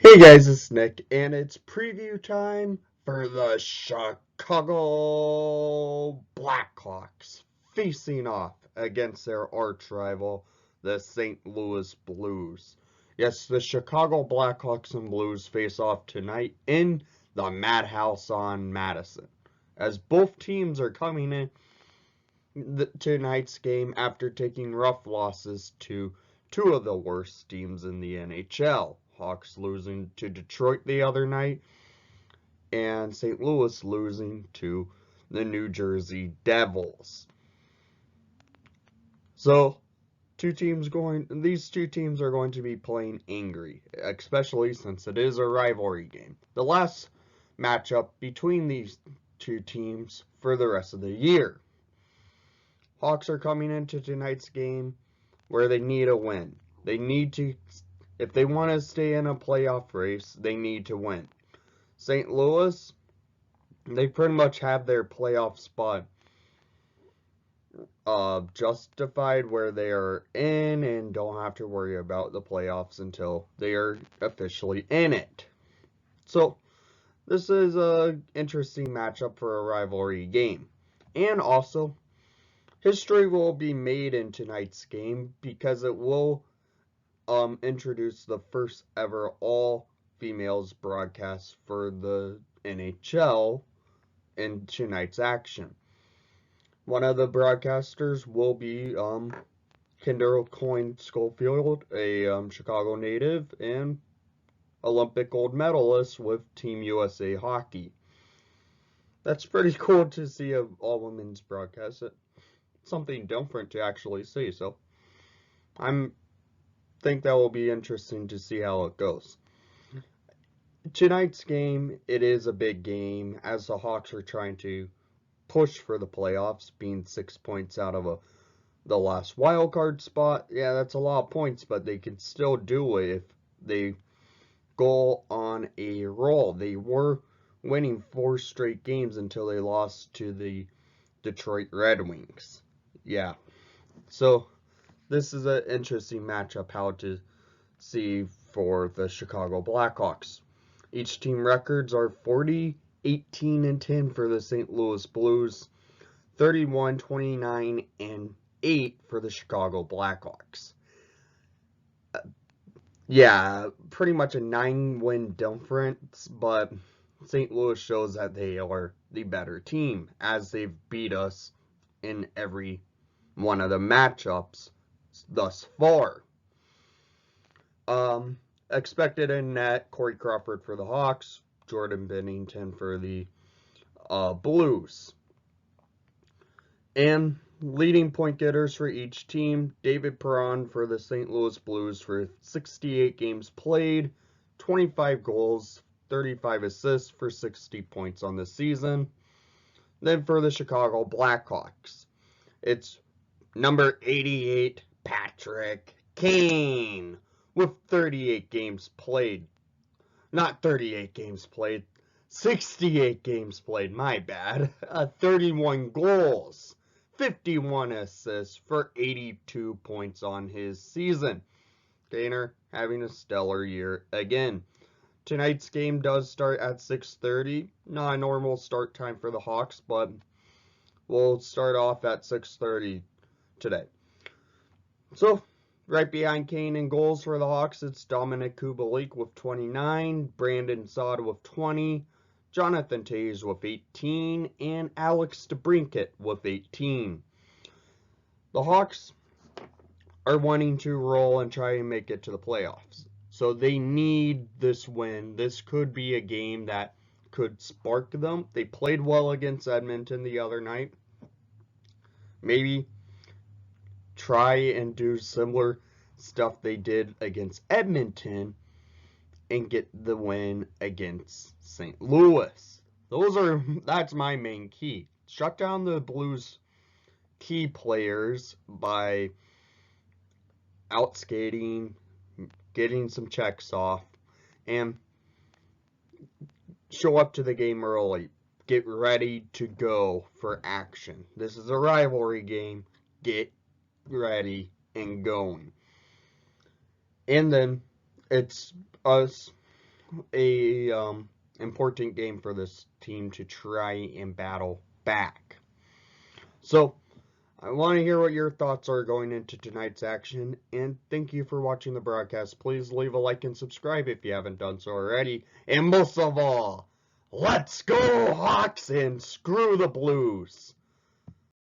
Hey guys, it's Nick, and it's preview time for the Chicago Blackhawks facing off against their arch rival, the St. Louis Blues. Yes, the Chicago Blackhawks and Blues face off tonight in the Madhouse on Madison, as both teams are coming in tonight's game after taking rough losses to two of the worst teams in the NHL. Hawks losing to Detroit the other night, and St. Louis losing to the New Jersey Devils. So, these two teams are going to be playing angry, especially since it is a rivalry game. The last matchup between these two teams for the rest of the year. Hawks are coming into tonight's game where they need a win. If they want to stay in a playoff race, they need to win. St. Louis, they pretty much have their playoff spot justified where they are in and don't have to worry about the playoffs until they are officially in it. So, this is an interesting matchup for a rivalry game. And also, history will be made in tonight's game because it will introduce the first ever all-females broadcast for the NHL in tonight's action. One of the broadcasters will be Kendra Coyne Schofield, a Chicago native and Olympic gold medalist with Team USA Hockey. That's pretty cool to see an all-women's broadcast. It's something different to actually see, so I think that will be interesting to see how it goes. Tonight's game, it is a big game as the Hawks are trying to push for the playoffs, being 6 points out of the last wild card spot. Yeah, that's a lot of points, but they can still do it if they go on a roll. They were winning 4 straight games until they lost to the Detroit Red Wings. Yeah, so this is an interesting matchup how to see for the Chicago Blackhawks. Each team records are 40, 18, and 10 for the St. Louis Blues, 31, 29, and 8 for the Chicago Blackhawks. Yeah, pretty much a 9-win difference, but St. Louis shows that they are the better team as they've beat us in every one of the matchups thus far. Expected in net, Corey Crawford for the Hawks, Jordan Bennington for the Blues. And leading point getters for each team, David Perron for the St. Louis Blues for 68 games played, 25 goals, 35 assists for 60 points on the season. Then for the Chicago Blackhawks, it's number 88, Patrick Kane, with 38 games played. Not 38 games played, 68 games played, my bad. 31 goals, 51 assists for 82 points on his season. Kaner having a stellar year again. Tonight's game does start at 6:30. Not a normal start time for the Hawks, but we'll start off at 6:30 today. So, right behind Kane in goals for the Hawks, it's Dominic Kubalik with 29, Brandon Saad with 20, Jonathan Toews with 18, and Alex DeBrincat with 18. The Hawks are wanting to roll and try and make it to the playoffs. So they need this win. This could be a game that could spark them. They played well against Edmonton the other night. Maybe try and do similar stuff they did against Edmonton and get the win against St. Louis. That's my main key. Shut down the Blues key players by outskating, getting some checks off, and show up to the game early. Get ready to go for action. This is a rivalry game. Get ready and going. And then it's us a important game for this team to try and battle back. So, I want to hear what your thoughts are going into tonight's action, and thank you for watching the broadcast. Please leave a like and subscribe if you haven't done so already. And most of all, let's go Hawks and screw the Blues!